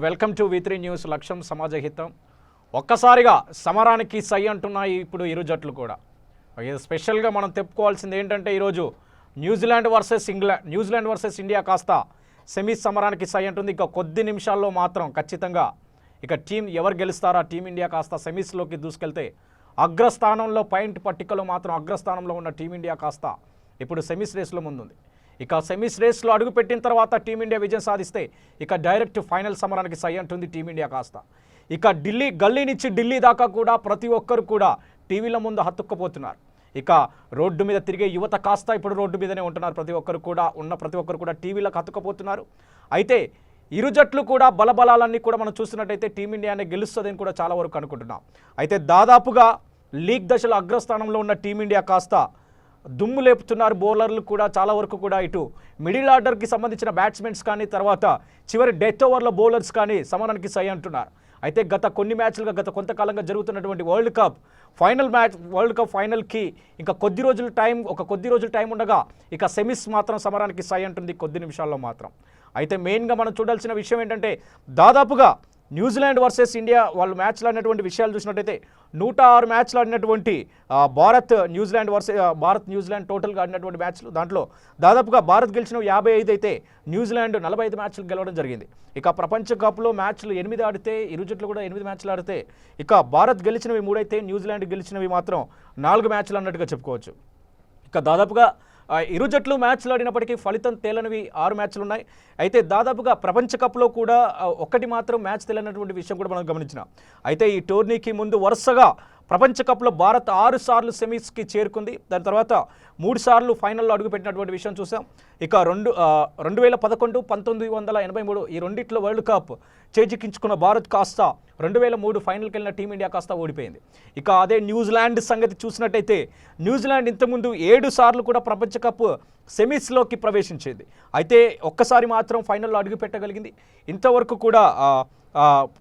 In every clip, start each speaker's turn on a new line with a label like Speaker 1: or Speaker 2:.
Speaker 1: Welcome to V3 news. లక్ష్యం సమాజ హితం. ఒక్కసారిగా సమరానికి సై అంటున్నాయి ఇప్పుడు ఇరు జట్లు కూడా. స్పెషల్గా మనం చెప్పుకోవాల్సింది ఏంటంటే ఈరోజు న్యూజిలాండ్ వర్సెస్ ఇండియా కాస్త సెమీస్ సమరానికి సై అంటుంది. ఇక కొద్ది నిమిషాల్లో మాత్రం ఖచ్చితంగా ఇక టీం ఎవరు గెలుస్తారా, టీమిండియా కాస్త సెమీస్లోకి దూసుకెళ్తే అగ్రస్థానంలో పాయింట్ పట్టికలో మాత్రం అగ్రస్థానంలో ఉన్న టీమిండియా కాస్త ఇప్పుడు సెమీస్ రేస్లో ముందుంది. ఇక సెమీస్ రేస్లో అడుగుపెట్టిన తర్వాత టీమిండియా విజయం సాధిస్తే ఇక డైరెక్ట్ ఫైనల్ సమరానికి సై అంటుంది టీమిండియా కాస్త. ఇక గల్లీ నుంచి ఢిల్లీ దాకా కూడా ప్రతి ఒక్కరు కూడా టీవీల ముందు హత్తుక్కుపోతున్నారు. ఇక రోడ్డు మీద తిరిగే యువత కాస్త ఇప్పుడు రోడ్డు మీదనే ఉంటున్నారు. ప్రతి ఒక్కరు కూడా టీవీలకు హత్తుకుపోతున్నారు. అయితే ఇరు జట్లు కూడా బలబలాలన్నీ కూడా మనం చూస్తున్నట్టయితే టీమిండియానే గెలుస్తుందని కూడా చాలా వరకు అనుకుంటున్నాం. అయితే దాదాపుగా లీగ్ దశలో అగ్రస్థానంలో ఉన్న టీమిండియా కాస్త దుమ్ము లేపుతున్నారు. బౌలర్లు కూడా చాలా వరకు కూడా ఇటు మిడిల్ ఆర్డర్కి సంబంధించిన బ్యాట్స్మెన్స్ కానీ తర్వాత చివరి డెత్ ఓవర్ల బౌలర్స్ కానీ సమరానికి సై అంటున్నారు. అయితే గత కొంతకాలంగా జరుగుతున్నటువంటి వరల్డ్ కప్ ఫైనల్కి ఇంకా కొద్ది రోజుల టైం ఉండగా ఇక సెమీస్ మాత్రం సమరానికి సై అంటుంది కొద్ది నిమిషాల్లో మాత్రం. అయితే మెయిన్గా మనం చూడాల్సిన విషయం ఏంటంటే దాదాపుగా న్యూజిలాండ్ వర్సెస్ ఇండియా వాళ్ళు మ్యాచ్లు ఆడినటువంటి విషయాలు చూసినట్టయితే 106 మ్యాచ్లు ఆడినటువంటి భారత్ న్యూజిలాండ్ టోటల్గా ఆడినటువంటి మ్యాచ్లు దాంట్లో దాదాపుగా భారత్ గెలిచిన 55 అయితే న్యూజిలాండ్ 45 మ్యాచ్లు గెలవడం జరిగింది. ఇక ప్రపంచ కప్లో మ్యాచ్లు 8 ఆడితే ఇరు జట్లు కూడా 8 మ్యాచ్లు ఆడితే ఇక భారత్ గెలిచినవి 3 అయితే న్యూజిలాండ్ గెలిచినవి మాత్రం 4 మ్యాచ్లు అన్నట్టుగా చెప్పుకోవచ్చు. ఇక దాదాపుగా ఇరు జట్లు మ్యాచ్లు ఆడినప్పటికీ ఫలితం తేలనివి 6 మ్యాచ్లు ఉన్నాయి. అయితే దాదాపుగా ప్రపంచ కప్లో కూడా ఒకటి మాత్రం మ్యాచ్ తేలినటువంటి విషయం కూడా మనం గమనించినాం. అయితే ఈ టోర్నీకి ముందు వరుసగా ప్రపంచ కప్లో భారత్ 6 సార్లు సెమీస్కి చేరుకుంది. దాని తర్వాత 3 సార్లు ఫైనల్లో అడుగుపెట్టినటువంటి విషయం చూసాం. ఇక 2011, 1983 ఈ రెండిట్లో వరల్డ్ కప్ చేజిక్కించుకున్న భారత్ కాస్త 2003 ఫైనల్కి వెళ్ళిన టీమిండియా కాస్త ఓడిపోయింది. ఇక అదే న్యూజిలాండ్ సంగతి చూసినట్టయితే న్యూజిలాండ్ ఇంతకుముందు 7 సార్లు కూడా ప్రపంచ కప్ సెమీస్లోకి ప్రవేశించింది. అయితే ఒక్కసారి మాత్రం ఫైనల్లో అడుగు పెట్టగలిగింది. ఇంతవరకు కూడా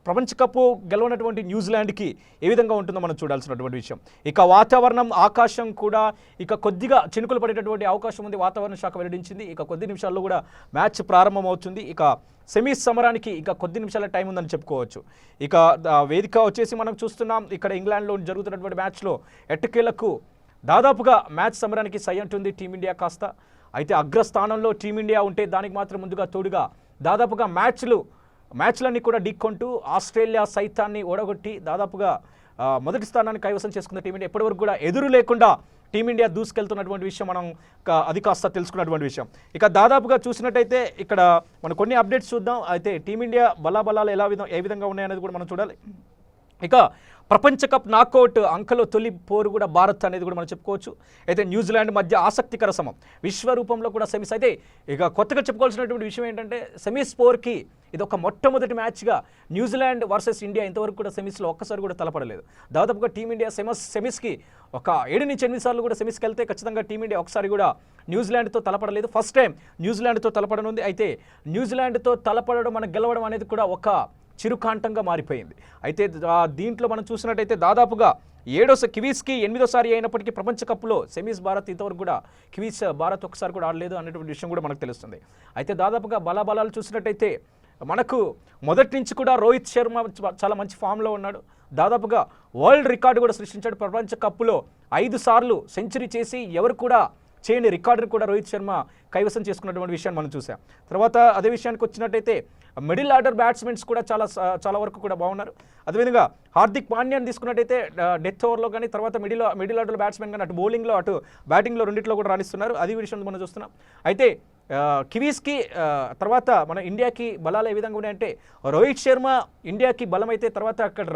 Speaker 1: ప్రపంచ కప్ గెలవనటువంటి న్యూజిలాండ్కి ఏ విధంగా ఉంటుందో మనం చూడాల్సినటువంటి విషయం. ఇక వాతావరణం, ఆకాశం కూడా ఇక కొద్దిగా చినుకులు పడేటటువంటి అవకాశం ఉంది. వాతావరణ శాఖ వెల్లడించింది. ఇక కొద్ది నిమిషాల్లో కూడా మ్యాచ్ ప్రారంభమవుతుంది. ఇక సెమీస్ సమరానికి ఇక కొద్ది నిమిషాల టైం ఉందని చెప్పుకోవచ్చు. ఇక వేదిక వచ్చేసి మనం చూస్తున్నాం. ఇక్కడ ఇంగ్లాండ్లో జరుగుతున్నటువంటి మ్యాచ్లో ఎట్టకేలకు దాదాపుగా మ్యాచ్ సమరానికి సై అంటుంది టీమిండియా కాస్త. అయితే అగ్రస్థానంలో టీమిండియా ఉంటే దానికి మాత్రం ముందుగా తోడుగా దాదాపుగా మ్యాచ్లన్నీ కూడా ఢీక్కొంటూ ఆస్ట్రేలియా సైతాన్ని ఓడగొట్టి దాదాపుగా మొదటి స్థానాన్ని కైవసం చేసుకున్న టీమిండియా ఇప్పటివరకు కూడా ఎదురు లేకుండా టీమిండియా దూసుకెళ్తున్నటువంటి విషయం మనం అది కాస్త తెలుసుకున్నటువంటి విషయం. ఇక దాదాపుగా చూసినట్టయితే ఇక్కడ మనం కొన్ని అప్డేట్స్ చూద్దాం. అయితే టీమిండియా బలాబలాలు ఏ విధంగా ఉన్నాయనేది కూడా మనం చూడాలి. ఇక ప్రపంచ కప్ నాకౌట్ అంకలో తొలి పోరు కూడా భారత్ అనేది కూడా మనం చెప్పుకోవచ్చు. అయితే న్యూజిలాండ్ మధ్య ఆసక్తికర సమం విశ్వరూపంలో కూడా సెమీస్. అయితే ఇక కొత్తగా చెప్పుకోవాల్సినటువంటి విషయం ఏంటంటే సెమీస్ పోర్కి ఇది ఒక మొట్టమొదటి మ్యాచ్గా న్యూజిలాండ్ వర్సెస్ ఇండియా ఇంతవరకు కూడా సెమీస్లో ఒక్కసారి కూడా తలపడలేదు. దాదాపుగా టీమిండియా సెమీస్కి ఒక 7 నుంచి 8 సార్లు కూడా సెమీస్కి వెళ్తే ఖచ్చితంగా టీమిండియా ఒకసారి కూడా న్యూజిలాండ్తో తలపడలేదు. ఫస్ట్ టైం న్యూజిలాండ్తో తలపడనుంది. అయితే న్యూజిలాండ్తో తలపడడం మనకు గెలవడం అనేది కూడా ఒక చిరుకాంటంగా మారిపోయింది. అయితే దీంట్లో మనం చూసినట్టయితే దాదాపుగా కివీస్కి 8వ అయినప్పటికీ ప్రపంచ కప్లో సెమీస్ భారత్ ఇంతవరకు కూడా భారత్ ఒకసారి కూడా ఆడలేదు అనేటువంటి విషయం కూడా మనకు తెలుస్తుంది. అయితే దాదాపుగా బలాబలాలు చూసినట్టయితే మనకు మొదటి నుంచి కూడా రోహిత్ శర్మ చాలా మంచి ఫామ్లో ఉన్నాడు. దాదాపుగా వరల్డ్ రికార్డు కూడా సృష్టించాడు. ప్రపంచ కప్లో 5 సార్లు సెంచరీ చేసి ఎవరు కూడా చేయని రికార్డును కూడా రోహిత్ శర్మ కైవసం చేసుకున్నటువంటి విషయాన్ని మనం చూసాం. తర్వాత అదే విషయానికి వచ్చినట్టయితే మిడిల్ ఆర్డర్ బ్యాట్స్మెన్స్ కూడా చాలా వరకు కూడా బాగున్నారు. అదేవిధంగా హార్దిక్ పాండ్యాని తీసుకున్నట్టయితే డెత్ ఓవర్లో కానీ తర్వాత మిడిల్ ఆర్డర్ బ్యాట్స్మెన్ కానీ అటు బౌలింగ్లో అటు బ్యాటింగ్లో రెండింటిలో కూడా రాణిస్తున్నారు. అది విషయం మనం చూస్తున్నాం. అయితే కివీస్కి తర్వాత మన ఇండియాకి బలాలు ఏ విధంగా ఉన్నాయంటే రోహిత్ శర్మ ఇండియాకి బలమైతే తర్వాత అక్కడ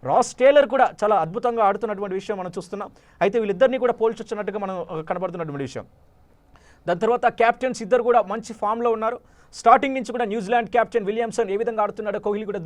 Speaker 1: రాస్ టేలర్ కూడా చాలా అద్భుతంగా ఆడుతున్నటువంటి విషయం మనం చూస్తున్నాం. అయితే వీళ్ళిద్దరినీ కూడా పోల్చొచ్చినట్టుగా మనం కనబడుతున్నటువంటి విషయం. దాని తర్వాత క్యాప్టెన్స్ ఇద్దరు కూడా మంచి ఫామ్లో ఉన్నారు. స్టార్టింగ్ నుంచి కూడా న్యూజిలాండ్ క్యాప్టెన్ విలియమ్సన్ ఏ విధంగా ఆడుతున్నాడో కోహ్లీ కూడా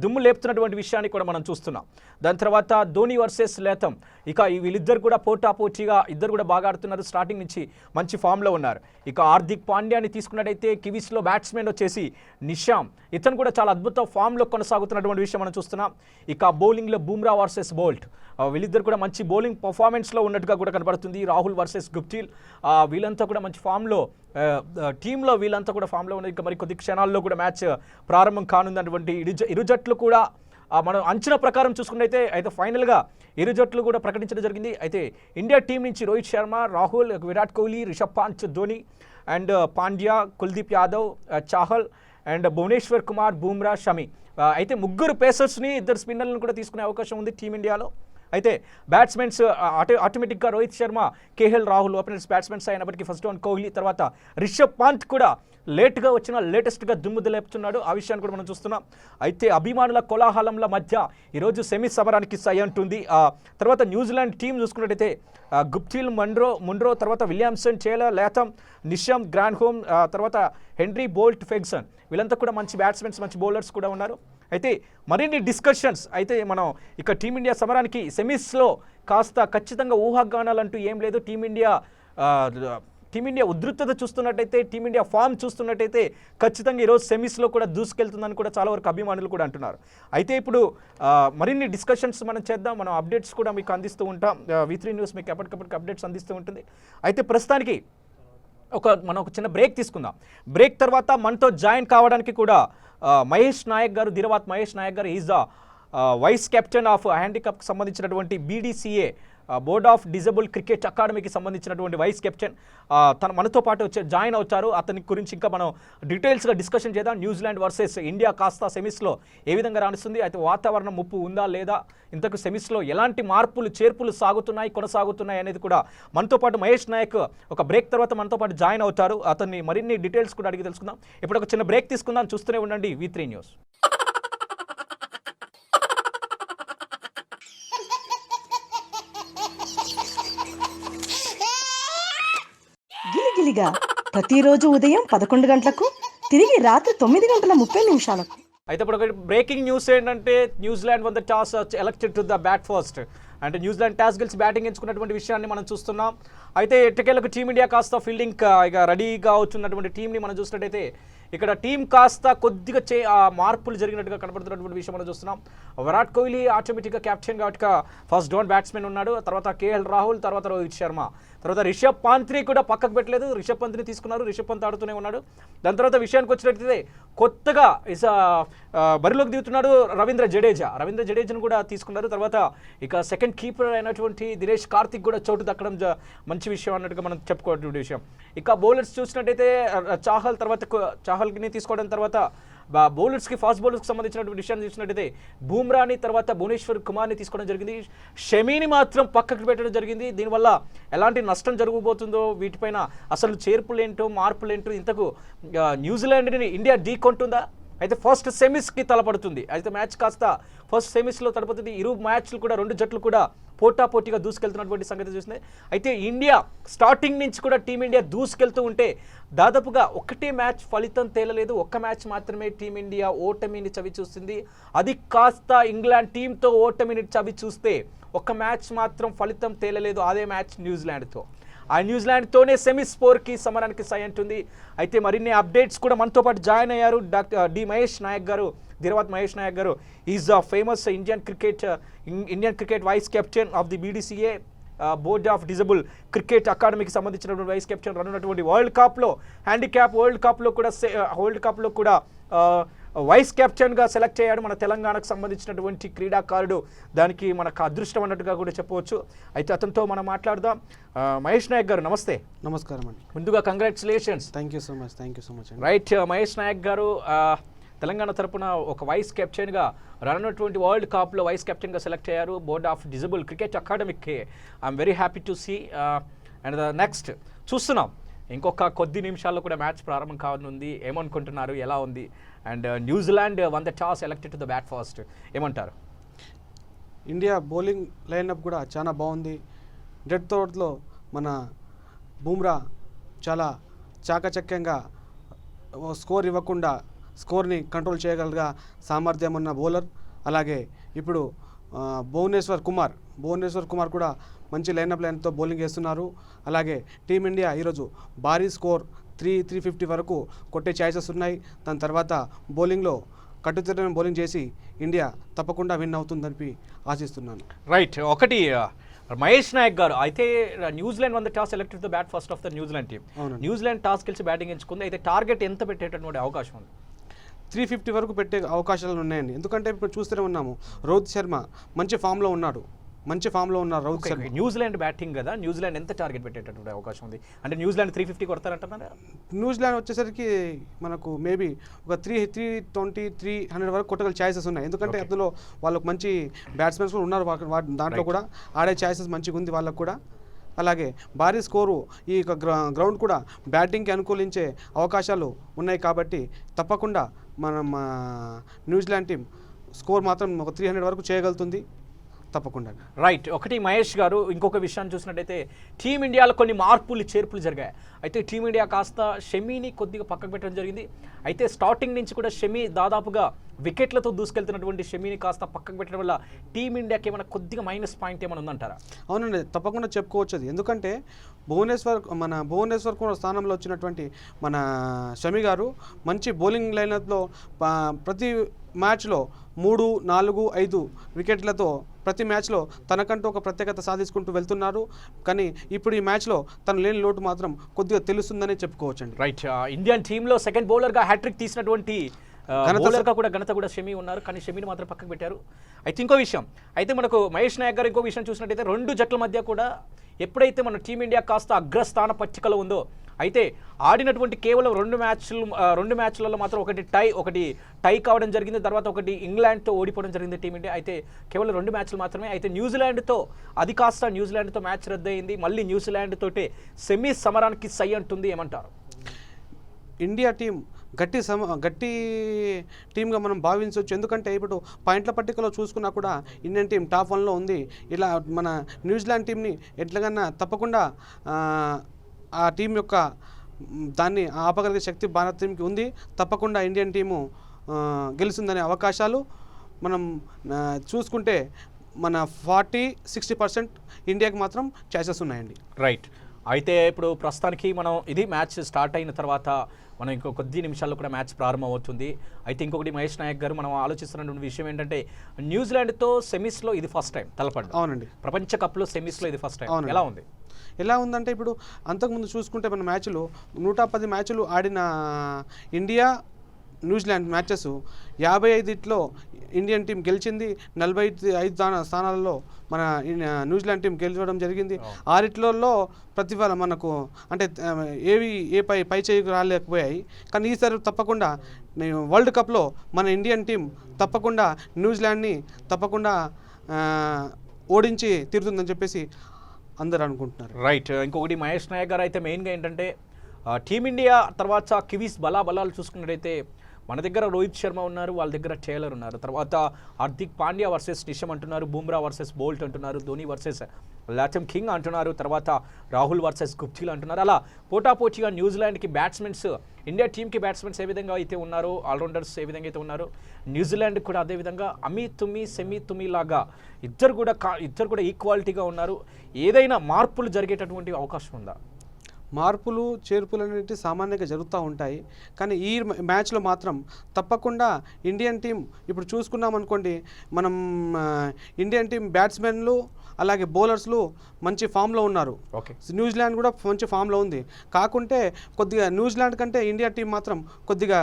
Speaker 1: దుమ్ము లేపుతున్నటువంటి విషయాన్ని కూడా మనం చూస్తున్నాం. దాని తర్వాత ధోని వర్సెస్ లేథమ్ ఇక వీళ్ళిద్దరు కూడా పోటాపోటీగా ఇద్దరు కూడా బాగా ఆడుతున్నారు. స్టార్టింగ్ నుంచి మంచి ఫామ్లో ఉన్నారు. ఇక హార్దిక్ పాండ్యాని తీసుకున్నట్టయితే కివీస్లో బ్యాట్స్మెన్ వచ్చేసి నిషామ్ ఇతను కూడా చాలా అద్భుత ఫామ్లో కొనసాగుతున్నటువంటి విషయం మనం చూస్తున్నాం. ఇక బౌలింగ్లో బుమ్రా వర్సెస్ బోల్ట్ వీళ్ళిద్దరు కూడా మంచి బౌలింగ్ పర్ఫార్మెన్స్లో ఉన్నట్టుగా కూడా కనబడుతుంది. రాహుల్ వర్సెస్ గుప్టిల్ వీళ్ళంతా కూడా మంచి ఫామ్లో టీంలో వీళ్ళంతా కూడా ఫామ్లో ఉన్నారు. ఇంకా మరి కొద్ది క్షణాల్లో కూడా మ్యాచ్ ప్రారంభం కానున్నటువంటి ఇరు జట్లు కూడా మనం అంచనా ప్రకారం చూసుకున్నైతే అయితే ఫైనల్గా ఇరు జట్లు కూడా ప్రకటించడం జరిగింది. అయితే ఇండియా టీం నుంచి రోహిత్ శర్మ, రాహుల్, విరాట్ కోహ్లీ, రిషబ్ పంత్, ధోని అండ్ పాండ్యా, కుల్దీప్ యాదవ్, చాహల్ అండ్ భువనేశ్వర్ కుమార్, బూమ్రా, షమి. అయితే ముగ్గురు పేసర్స్ని, ఇద్దరు స్పిన్నర్లను కూడా తీసుకునే అవకాశం ఉంది టీమిండియాలో. అయితే బ్యాట్స్మెన్స్ ఆటోమేటిక్గా Rohit Sharma, KL Rahul openers batsmen అయినప్పటికీ ఫస్ట్ డౌన్ కోహ్లీ, తర్వాత రిషబ్ పంత్ కూడా లేట్గా వచ్చిన లేటెస్ట్గా దుమ్ముదులేపుతున్నాడు. ఆ విషయాన్ని కూడా మనం చూస్తున్నాం. అయితే అభిమానుల కోలాహలంల మధ్య ఈరోజు సెమీ సమరానికి సై అంటుంది. తర్వాత న్యూజిలాండ్ టీం చూసుకున్నట్టయితే గుప్టిల్, ముండ్రో, తర్వాత విలియమ్సన్, టేలర్, లాథమ్, నిషమ్, గ్రాండ్హోమ్, తర్వాత హెన్రీ బోల్ట్, ఫెగ్సన్ వీళ్ళంతా కూడా మంచి బ్యాట్స్మెన్స్, మంచి బౌలర్స్ కూడా ఉన్నారు. అయితే మరిన్ని డిస్కషన్స్ అయితే మనం ఇక టీమిండియా సమరానికి సెమీస్లో కాస్త ఖచ్చితంగా ఊహాగానాలంటూ ఏం లేదు. టీమిండియా ఉధృతత చూస్తున్నట్టయితే, టీమిండియా ఫామ్ చూస్తున్నట్టయితే ఖచ్చితంగా ఈరోజు సెమీస్లో కూడా దూసుకెళ్తుందని కూడా చాలా వరకు అభిమానులు కూడా అంటున్నారు. అయితే ఇప్పుడు మరిన్ని డిస్కషన్స్ మనం చేద్దాం. మనం అప్డేట్స్ కూడా మీకు అందిస్తూ ఉంటాం. V3 న్యూస్ మీకు ఎప్పటికప్పటికి అప్డేట్స్ అందిస్తూ ఉంటుంది. అయితే ప్రస్తుతానికి మనం ఒక చిన్న బ్రేక్ తీసుకుందాం. బ్రేక్ తర్వాత మనతో జాయిన్ కావడానికి కూడా మహేష్ నాయక్ గారు, ధీరవాత్ మహేష్ నాయక్ గారు, is the vice captain of హ్యాండిక్యాప్కి సంబంధించినటువంటి BDCA board of disable cricket అకాడమీకి సంబంధించినటువంటి వైస్ కెప్టెన్ తను మనతో పాటు జాయిన్ అవుతారు. అతని గురించి ఇంకా మనం డీటెయిల్స్గా డిస్కషన్ చేద్దాం. న్యూజిలాండ్ వర్సెస్ ఇండియా కాస్త సెమీస్లో ఏ విధంగా రాణిస్తుంది, అయితే వాతావరణం ముప్పు ఉందా లేదా, ఇంతకు సెమీస్లో ఎలాంటి మార్పులు చేర్పులు కొనసాగుతున్నాయి అనేది కూడా మనతో పాటు మహేష్ నాయక్ ఒక బ్రేక్ తర్వాత మనతో పాటు జాయిన్ అవుతారు. అతన్ని మరిన్ని డీటెయిల్స్ కూడా అడిగి తెలుసుకుందాం. ఇప్పుడు ఒక చిన్న బ్రేక్ తీసుకుందాం. చూస్తూనే ఉండండి V3 న్యూస్.
Speaker 2: గిలిగిలిగా ప్రతిరోజు ఉదయం 11 గంటలకు, తిరిగి రాత్రి 9:30
Speaker 1: అయితే ఇప్పుడు ఒక బ్రేకింగ్ న్యూస్ ఏంటంటే New Zealand one the toss elected to the bat first. అంటే న్యూజిలాండ్ టాస్ గెలిచి బ్యాటింగ్ ఎంచుకున్నటువంటి విషయాన్ని మనం చూస్తున్నాం. అయితే ఎట్టకేలకు టీమిండియా కాస్త ఫీల్డింగ్ ఇక రెడీగా అవుతున్నటువంటి టీంని మనం చూసినట్టయితే ఇక్కడ టీం కాస్త కొద్దిగా మార్పులు జరిగినట్టుగా కనబడుతున్నటువంటి విషయం మనం చూస్తున్నాం. విరాట్ కోహ్లీ ఆటోమేటిక్గా కెప్టెన్ కాబట్టి ఫస్ట్ డౌన్ బ్యాట్స్మెన్ ఉన్నాడు. తర్వాత కేఎల్ రాహుల్, తర్వాత రోహిత్ శర్మ, తర్వాత రిషబ్ పంత్ని కూడా పక్కకు పెట్టలేదు. రిషబ్ పంత్ని తీసుకున్నారు. రిషబ్ పంత్ ఆడుతూనే ఉన్నాడు. దాని తర్వాత విషయానికి వచ్చినట్టయితే కొత్తగా బరిలోకి దిగుతున్నాడు రవీంద్ర జడేజాను కూడా తీసుకున్నారు. తర్వాత ఇక సెకండ్ కీపర్ అయినటువంటి దినేష్ కార్తిక్ కూడా చోటు దక్కడం మంచి విషయం అన్నట్టుగా మనం చెప్పుకోవాల్సిన విషయం. ఇక బౌలర్స్ చూసినట్టయితే చాహల్ని తీసుకోవడం, తర్వాత బౌలర్స్కి ఫాస్ట్ బౌలర్స్కి సంబంధించినటువంటి విషయాన్ని చూసినట్టయితే బూమ్రాని, తర్వాత భువనేశ్వర్ కుమార్ని తీసుకోవడం జరిగింది. షమీని మాత్రం పక్కకు పెట్టడం జరిగింది. దీనివల్ల ఎలాంటి నష్టం జరగబోతుందో, వీటిపైన అసలు చేర్పులేంటో మార్పులేంటో, ఇంతకు న్యూజిలాండ్ని ఇండియా ఢీకొంటుందా, అయితే ఫస్ట్ సెమీస్కి తలపడుతుంది. అయితే మ్యాచ్ కాస్త ఫస్ట్ సెమీస్లో తలపడుతుంది. ఇరు మ్యాచ్లు కూడా, రెండు జట్లు కూడా పోటాపోటీగా దూసుకెళ్తున్నటువంటి సంగతి చూసింది. అయితే ఇండియా స్టార్టింగ్ నుంచి కూడా టీమిండియా దూసుకెళ్తూ ఉంటే దాదాపుగా ఒకటే మ్యాచ్ ఫలితం తేలలేదు. ఒక్క మ్యాచ్ మాత్రమే టీమిండియా ఓటమిని చవి చూస్తుంది. అది కాస్త ఇంగ్లాండ్ టీంతో ఓటమిని చవి చూస్తే ఒక్క మ్యాచ్ మాత్రం ఫలితం తేలలేదు. అదే మ్యాచ్ న్యూజిలాండ్తో. ఆ న్యూజిలాండ్తోనే సెమీ4కి సమరానికి సై అంటుంది. అయితే మరిన్ని అప్డేట్స్ కూడా మనతో పాటు జాయిన్ అయ్యారు డాక్టర్ మహేష్ నాయక్ గారు, ధీరవాత్ మహేష్ నాయక్ గారు. Is the famous Indian cricket vice captain of the BDCA board of disable cricket అకాడమీకి సంబంధించినటువంటి వైస్ కెప్టెన్. రానున్నటువంటి హ్యాండిక్యాప్ వరల్డ్ కప్లో కూడా వైస్ కెప్టెన్గా సెలెక్ట్ అయ్యాడు మన తెలంగాణకు సంబంధించినటువంటి క్రీడాకారుడు. దానికి మనకు అదృష్టం అన్నట్టుగా కూడా చెప్పవచ్చు. అయితే అతనితో మనం మాట్లాడదాం. మహేష్ నాయక్ గారు నమస్తే.
Speaker 3: నమస్కారం అండి.
Speaker 1: ముందుగా congratulations.
Speaker 3: Thank you so much.
Speaker 1: Right, Mahesh Naik గారు తెలంగాణ తరపున ఒక వైస్ కెప్టెన్గా రానున్నటువంటి వరల్డ్ కప్లో వైస్ కెప్టెన్గా సెలెక్ట్ అయ్యారు బోర్డ్ ఆఫ్ డిజబుల్ క్రికెట్ అకాడమీకి. I'm very happy to see. And next చూస్తున్నాం ఇంకొక కొద్ది నిమిషాల్లో కూడా మ్యాచ్ ప్రారంభం కానుంది. ఏమనుకుంటున్నారు, ఎలా ఉంది? And New Zealand one the toss elected to the bat first, ఏమంటారు?
Speaker 3: ఇండియా బౌలింగ్ లైనప్ కూడా చాలా బాగుంది. డెడ్ ఓవర్లో మన బూమ్రా చాలా చాకచక్యంగా స్కోర్ ఇవ్వకుండా స్కోర్ని కంట్రోల్ చేయగలగా సామర్థ్యం ఉన్న బౌలర్. అలాగే ఇప్పుడు భువనేశ్వర్ కుమార్ కూడా మంచి లైన్తో బౌలింగ్ చేస్తున్నారు. అలాగే టీమిండియా ఈరోజు భారీ స్కోర్ 350 వరకు కొట్టే ఛాయిసెస్ ఉన్నాయి. దాని తర్వాత బౌలింగ్లో కట్టుదిట్టమైన బౌలింగ్ చేసి ఇండియా తప్పకుండా విన్ అవుతుందని ఆశిస్తున్నాను.
Speaker 1: రైట్, ఒకటి మహేష్ నాయక్ గారు అయితే New Zealand one the toss selected the bat first of the New Zealand team.
Speaker 3: అవునండి.
Speaker 1: న్యూజిలాండ్ టాస్ గెలిచి బ్యాటింగ్ ఎంచుకుంది. అయితే టార్గెట్ ఎంత పెట్టేటటువంటి అవకాశం ఉంది?
Speaker 3: 350 వరకు పెట్టే అవకాశాలు ఉన్నాయండి. ఎందుకంటే ఇప్పుడు చూస్తూనే ఉన్నాము, రోహిత్ శర్మ మంచి ఫామ్లో ఉన్నారు రోహిత్ శర్మ.
Speaker 1: న్యూజిలాండ్ బ్యాటింగ్ కదా, న్యూజిలాండ్ ఎంత టార్గెట్ పెట్టేటటువంటి అవకాశం ఉంది? అంటే న్యూజిలాండ్ 350 కొడతారంటున్నారా?
Speaker 3: న్యూజిలాండ్ వచ్చేసరికి మనకు మేబీ ఒక 320 300 వరకు కొట్టగల ఛాయిసెస్ ఉన్నాయి. ఎందుకంటే అందులో వాళ్ళకు మంచి బ్యాట్స్మెన్స్ కూడా ఉన్నారు, దాంట్లో కూడా ఆడే ఛాయిసెస్ మంచిగా ఉంది వాళ్ళకు కూడా. అలాగే భారీ స్కోరు ఈ గ్రౌండ్ కూడా బ్యాటింగ్కి అనుకూలించే అవకాశాలు ఉన్నాయి కాబట్టి తప్పకుండా మనం న్యూజిలాండ్ టీం స్కోర్ మాత్రం ఒక 300 వరకు చేయగలుగుతుంది తప్పకుండా.
Speaker 1: రైట్. ఒకటి మహేష్ గారు, ఇంకొక విషయాన్ని చూసినట్టయితే టీమిండియాలో కొన్ని మార్పులు చేర్పులు జరిగాయి. అయితే టీమిండియా కాస్త షమీని కొద్దిగా పక్కకు పెట్టడం జరిగింది. అయితే స్టార్టింగ్ నుంచి కూడా షమీ దాదాపుగా వికెట్లతో దూసుకెళ్తున్నటువంటి షమీని కాస్త పక్కకు పెట్టడం వల్ల టీమిండియాకి ఏమైనా కొద్దిగా మైనస్ పాయింట్ ఏమైనా ఉందంటారా?
Speaker 3: అవునండి, తప్పకుండా చెప్పుకోవచ్చు అది. ఎందుకంటే భువనేశ్వర్ కూడా స్థానంలో వచ్చినటువంటి మన షమి గారు మంచి బౌలింగ్ లైనప్లో ప్రతి మ్యాచ్లో 3, 4, 5 వికెట్లతో ప్రతి మ్యాచ్లో తనకంటూ ఒక ప్రత్యేకత సాధించుకుంటూ వెళ్తున్నారు. కానీ ఇప్పుడు ఈ మ్యాచ్లో తను లేని లోటు మాత్రం కొద్దిగా తెలుస్తుందని చెప్పుకోవచ్చండి.
Speaker 1: రైట్. ఇండియన్ టీంలో సెకండ్ బౌలర్గా హ్యాట్రిక్ తీసినటువంటి ఘనత కూడా షమి ఉన్నారు, కానీ షమిని మాత్రం పక్కకు పెట్టారు. అయితే ఇంకో విషయం, అయితే మనకు మహేష్ నాయక్ గారు ఇంకో విషయం చూసినట్టయితే 2 జట్ల మధ్య కూడా ఎప్పుడైతే మన టీమిండియా కాస్త అగ్రస్థాన పట్టికలో ఉందో, అయితే ఆడినటువంటి కేవలం 2 మ్యాచ్లలో మాత్రం ఒకటి టై కావడం జరిగింది. తర్వాత ఒకటి ఇంగ్లాండ్తో ఓడిపోవడం జరిగింది టీమిండియా. అయితే కేవలం 2 మ్యాచ్లు మాత్రమే. అయితే న్యూజిలాండ్తో మ్యాచ్ రద్దయింది. మళ్ళీ న్యూజిలాండ్ తోటే సెమీ సమరానికి సై అంటుంది. ఏమంటారు?
Speaker 3: ఇండియా టీం గట్టి టీమ్గా మనం భావించవచ్చు. ఎందుకంటే ఇప్పుడు పాయింట్ల పట్టికలో చూసుకున్నా కూడా ఇండియన్ టీం టాప్ 1లో ఉంది. ఇలా మన న్యూజిలాండ్ టీంని ఎట్లాగన్నా తప్పకుండా ఆ టీం యొక్క దాన్ని ఆపగలిగే శక్తి భారత టీంకి ఉంది. తప్పకుండా ఇండియన్ టీము గెలుస్తుందనే అవకాశాలు మనం చూసుకుంటే మన 40-60% ఇండియాకి మాత్రం ఛాయిసెస్ ఉన్నాయండి.
Speaker 1: రైట్. అయితే ఇప్పుడు ప్రస్తుతానికి మనం ఇది మ్యాచ్ స్టార్ట్ అయిన తర్వాత మనం ఇంకో కొద్ది నిమిషాల్లో కూడా మ్యాచ్ ప్రారంభమవుతుంది. అయితే ఇంకొకటి మహేష్ నాయక్ గారు మనం ఆలోచిస్తున్నటువంటి విషయం ఏంటంటే న్యూజిలాండ్తో సెమీస్లో ఇది ఫస్ట్ టైం తలపడ్డం.
Speaker 3: అవునండి,
Speaker 1: ప్రపంచ కప్లో సెమీస్లో ఇది ఫస్ట్ టైం. ఎలా
Speaker 3: ఉందంటే ఇప్పుడు అంతకుముందు చూసుకుంటే మన మ్యాచ్లు 110 మ్యాచ్లు ఆడిన ఇండియా న్యూజిలాండ్ మ్యాచెస్ 55లో ఇండియన్ టీం గెలిచింది. 45 స్థానాలలో మన న్యూజిలాండ్ టీం గెలవడం జరిగింది. 6లో ప్రతిఫలం మనకు అంటే పై చేయికి రాలేకపోయాయి. కానీ ఈసారి తప్పకుండా వరల్డ్ కప్లో మన ఇండియన్ టీం తప్పకుండా న్యూజిలాండ్ని తప్పకుండా ఓడించి తీరుతుందని చెప్పేసి అందరూ అనుకుంటున్నారు.
Speaker 1: రైట్. ఇంకొకటి మహేష్ నాయక్ గారు అయితే మెయిన్గా ఏంటంటే టీమిండియా తర్వాత కివీస్ బలాలు చూసుకున్నట్టయితే మన దగ్గర రోహిత్ శర్మ ఉన్నారు, వాళ్ళ దగ్గర టేలర్ ఉన్నారు. తర్వాత హార్దిక్ పాండ్యా వర్సెస్ నిషమ్ అంటున్నారు, బూమ్రా వర్సెస్ బోల్ట్ అంటున్నారు, ధోని వర్సెస్ లాటమ్ కింగ్ అంటున్నారు, తర్వాత రాహుల్ వర్సెస్ గుప్టిల్ అంటున్నారు. అలా పోటాపోటీగా న్యూజిలాండ్కి బ్యాట్స్మెన్స్, ఇండియా టీంకి బ్యాట్స్మెన్స్ ఏ విధంగా అయితే ఉన్నారో, ఆల్రౌండర్స్ ఏ విధంగా అయితే ఉన్నారో, న్యూజిలాండ్ కూడా అదేవిధంగా సెమీ తుమి లాగా ఇద్దరు కూడా ఈక్వాలిటీగా ఉన్నారు. ఏదైనా మార్పులు జరిగేటటువంటి అవకాశం ఉందా?
Speaker 3: మార్పులు చేర్పులు అనేవి సామాన్యంగా జరుగుతూ ఉంటాయి. కానీ ఈ మ్యాచ్లో మాత్రం తప్పకుండా ఇండియన్ టీం ఇప్పుడు చూసుకున్నాం అనుకోండి, మనం ఇండియన్ టీం బ్యాట్స్మెన్లు అలాగే బౌలర్స్లు మంచి ఫామ్లో ఉన్నారు. న్యూజిలాండ్ కూడా మంచి ఫామ్లో ఉంది. కాకుంటే కొద్దిగా న్యూజిలాండ్ కంటే ఇండియా టీం మాత్రం కొద్దిగా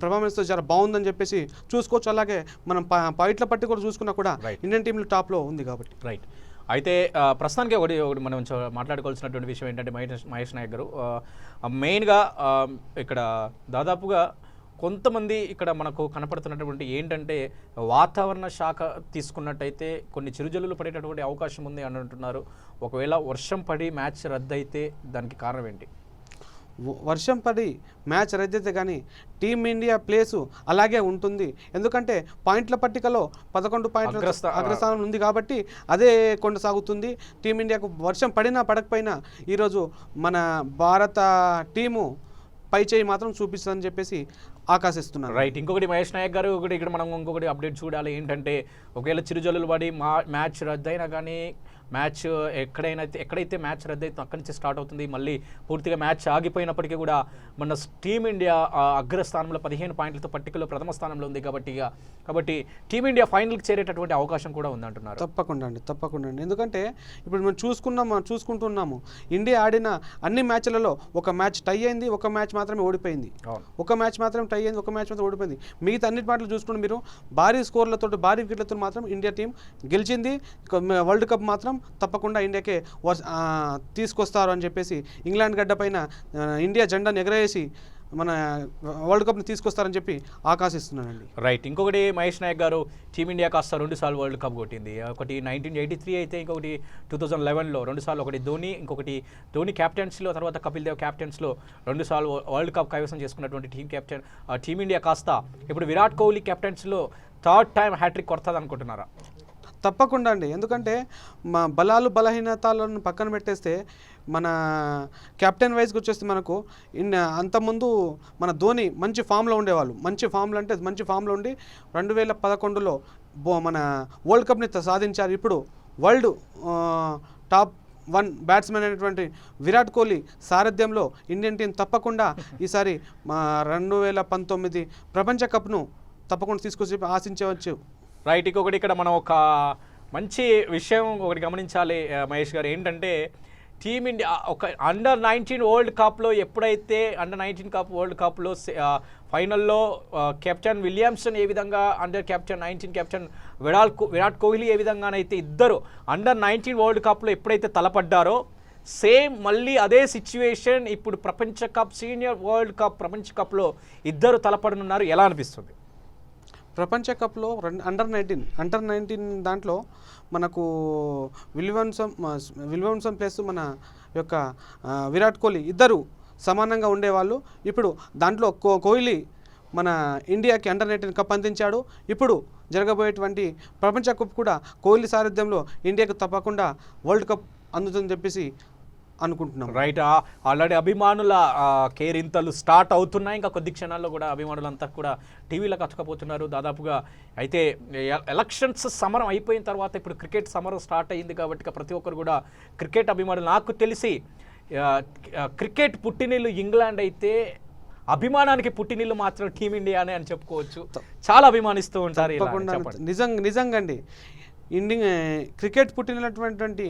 Speaker 3: పర్ఫార్మెన్స్తో చాలా బాగుందని చెప్పేసి చూసుకోవచ్చు. అలాగే మనం పాయింట్ల పట్టి కూడా చూసుకున్నా కూడా ఇండియన్ టీంలో టాప్లో ఉంది కాబట్టి.
Speaker 1: రైట్. అయితే ప్రస్తుతానికి ఒకటి మనం మాట్లాడుకోవాల్సినటువంటి విషయం ఏంటంటే మహేష్ నాయక్ గారు మెయిన్గా ఇక్కడ దాదాపుగా కొంతమంది ఇక్కడ మనకు కనపడుతున్నటువంటి ఏంటంటే వాతావరణ శాఖ తీసుకున్నట్టయితే కొన్ని చిరుజల్లులు పడేటటువంటి అవకాశం ఉంది అని అంటున్నారు. ఒకవేళ వర్షం పడి మ్యాచ్ రద్దయితే దానికి కారణం ఏంటి?
Speaker 3: వర్షం పడి మ్యాచ్ రద్దయితే కానీ టీమిండియా ప్లేసు అలాగే ఉంటుంది. ఎందుకంటే పాయింట్ల పట్టికలో 11 పాయింట్ల అగ్రస్థానం ఉంది కాబట్టి అదే కొనసాగుతుంది. టీమిండియాకు వర్షం పడినా పడకపోయినా ఈరోజు మన భారత టీము పై చేయి మాత్రం చూపిస్తుందని చెప్పేసి ఆకాశిస్తున్నారు.
Speaker 1: రైట్. ఇంకొకటి మహేష్ నాయక్ గారు ఇక్కడ మనం ఇంకొకటి అప్డేట్ చూడాలి ఏంటంటే ఒకవేళ చిరుజల్లులు పడి మ్యాచ్ రద్దయినా కానీ మ్యాచ్ ఎక్కడైతే మ్యాచ్ రద్దయితే అక్కడి నుంచి స్టార్ట్ అవుతుంది. మళ్ళీ పూర్తిగా మ్యాచ్ ఆగిపోయినప్పటికీ కూడా మన టీమిండియా అగ్రస్థానంలో 15 పాయింట్లతో పట్టికలో ప్రథమ స్థానంలో ఉంది. కాబట్టి టీమిండియా ఫైనల్కి చేరేటటువంటి అవకాశం కూడా ఉందంటున్నారు.
Speaker 3: తప్పకుండా అండి. ఎందుకంటే ఇప్పుడు మనం చూసుకుంటున్నాము ఇండియా ఆడిన అన్ని మ్యాచ్లలో ఒక మ్యాచ్ టై అయింది, ఒక మ్యాచ్ మాత్రమే ఓడిపోయింది. ఒక మ్యాచ్ మాత్రం టై అయింది, ఒక మ్యాచ్ మాత్రం ఓడిపోయింది. మిగతా అన్నిటి మాటలు చూసుకుంటే మీరు భారీ స్కోర్లతో, భారీ వికెట్లతో మాత్రం ఇండియా టీం గెలిచింది. వరల్డ్ కప్ మాత్రం తప్పకుండా ఇండియాకే తీసుకొస్తారు అని చెప్పేసి ఇంగ్లాండ్ గడ్డ పైన ఇండియా జెండాను ఎగరేసి మన వరల్డ్ కప్ని తీసుకొస్తారని చెప్పి ఆకాశిస్తున్నానండి.
Speaker 1: రైట్. ఇంకొకటి మహేష్ నాయక్ గారు టీమిండియా కాస్త 2 సార్లు వరల్డ్ కప్ కొట్టింది. ఒకటి 1983 అయితే, ఇంకొకటి 2011లో 2 సార్లు, ఒకటి ధోని క్యాప్టెన్సీలో, తర్వాత కపిల్ దేవ్ క్యాప్టెన్స్లో 2 సార్లు వరల్డ్ కప్ కైవసం చేసుకున్నటువంటి టీమిండియా కాస్త ఇప్పుడు విరాట్ కోహ్లీ క్యాప్టెన్సీలో 3rd టైం హ్యాట్రిక్ కొడుతుంది అనుకుంటున్నారా?
Speaker 3: తప్పకుండా అండి. ఎందుకంటే మా బలహీనతలను పక్కన పెట్టేస్తే మన కెప్టెన్ వైజ్కి వచ్చేస్తే మనకు అంతకుముందు మన ధోని మంచి ఫామ్లో ఉండేవాళ్ళు. మంచి ఫామ్లో ఉండి 2011లో మన వరల్డ్ కప్ని సాధించారు. ఇప్పుడు వరల్డ్ టాప్ 1 బ్యాట్స్మెన్ అయినటువంటి విరాట్ కోహ్లీ సారథ్యంలో ఇండియన్ టీం తప్పకుండా ఈసారి 2019 ప్రపంచ కప్ను తప్పకుండా తీసుకొచ్చి ఆశించవచ్చు.
Speaker 1: రైట్. ఇంకొకటి ఇక్కడ మనం ఒక మంచి విషయం ఒకటి గమనించాలి మహేష్ గారు, ఏంటంటే టీమిండియా ఒక అండర్-19 వరల్డ్ కప్లో ఎప్పుడైతే అండర్-19 వరల్డ్ కప్లో ఫైనల్లో కెప్టెన్ విలియమ్సన్ ఏ విధంగా అండర్-19 కెప్టెన్ విరాట్ కోహ్లీ ఏ విధంగానైతే ఇద్దరు అండర్-19 వరల్డ్ కప్లో ఎప్పుడైతే తలపడ్డారో, సేమ్ మళ్ళీ అదే సిచ్యువేషన్ ఇప్పుడు ప్రపంచ కప్, సీనియర్ వరల్డ్ కప్, ప్రపంచ కప్లో ఇద్దరు తలపడనున్నారు. ఎలా అనిపిస్తుంది?
Speaker 3: ప్రపంచ కప్లో అండర్ 19 దాంట్లో మనకు విలియమ్సన్ ప్లస్ మన యొక్క విరాట్ కోహ్లీ ఇద్దరు సమానంగా ఉండేవాళ్ళు. ఇప్పుడు దాంట్లో కోహ్లీ మన ఇండియాకి అండర్-19 కప్ అందించాడు. ఇప్పుడు జరగబోయేటువంటి ప్రపంచ కప్ కూడా కోహ్లీ సారథ్యంలో ఇండియాకు తప్పకుండా వరల్డ్ కప్ అందుతుందని చెప్పేసి అనుకుంటున్నాం.
Speaker 1: రైట్. ఆల్రెడీ అభిమానుల కేరింతలు స్టార్ట్ అవుతున్నాయి. ఇంకా కొద్ది క్షణాల్లో కూడా అభిమానులంతా కూడా టీవీలో కచ్చకపోతున్నారు దాదాపుగా. అయితే ఎలక్షన్స్ సమరం అయిపోయిన తర్వాత ఇప్పుడు క్రికెట్ సమరం స్టార్ట్ అయ్యింది కాబట్టి ప్రతి ఒక్కరు కూడా క్రికెట్ అభిమానులు, నాకు తెలిసి క్రికెట్ పుట్టినిల్లు ఇంగ్లాండ్ అయితే అభిమానానికి పుట్టినిల్లు మాత్రం టీమిండియానే అని చెప్పుకోవచ్చు. చాలా అభిమానిస్తూ ఉంటారు.
Speaker 3: నిజంగా అండి. క్రికెట్ పుట్టినటువంటి